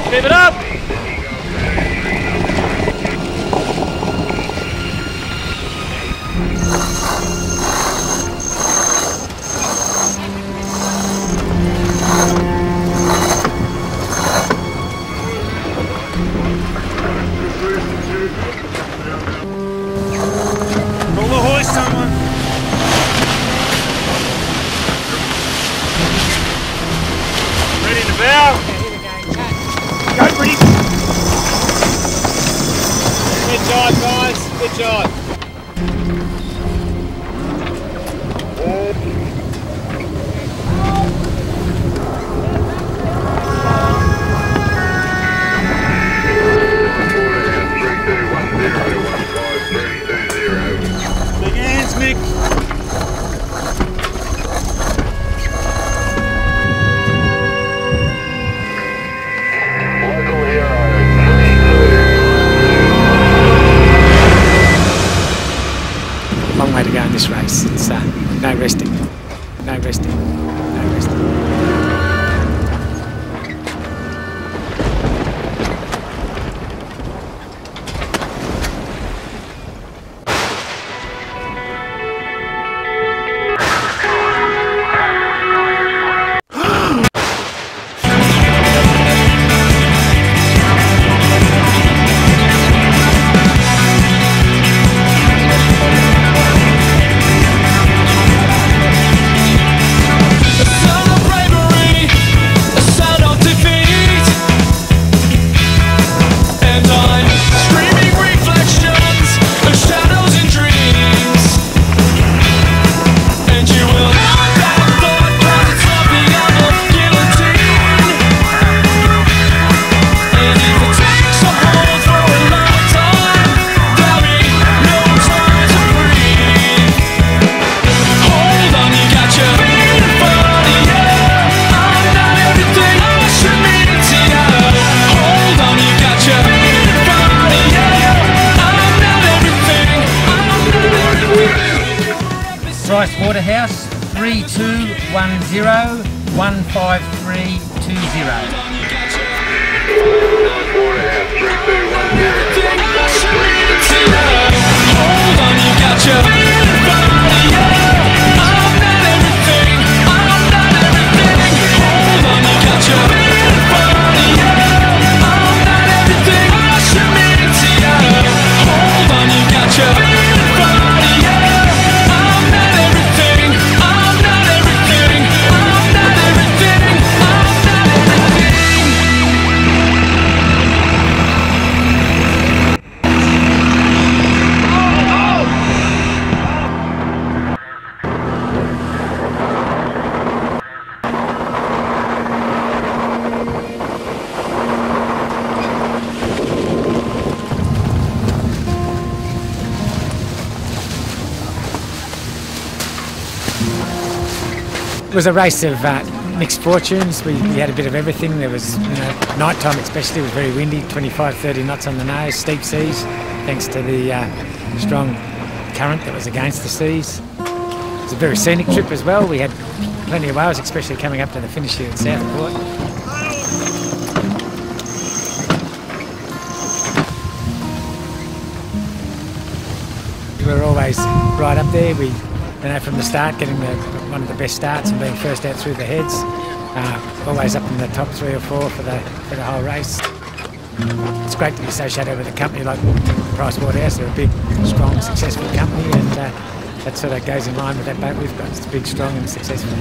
Keep it up! Pull the hoist, someone! Ready to bow? Go, Pretty! Good job, guys. Good job. Big hands, Mick. Long way to go in this race. It's no resting, no resting, no resting. Price Waterhouse 3210 It was a race of mixed fortunes. We had a bit of everything. There was, night time especially, it was very windy, 25-30 knots on the nose, steep seas, thanks to the strong current that was against the seas. It was a very scenic trip as well. We had plenty of whales, especially coming up to the finish here at Southport. We were always right up there. We, from the start, getting one of the best starts and being first out through the heads, always up in the top 3 or 4 for the whole race. It's great to be associated with a company like Price Waterhouse. They're a big, strong, successful company, and that sort of goes in line with that boat we've got. It's big, strong and successful.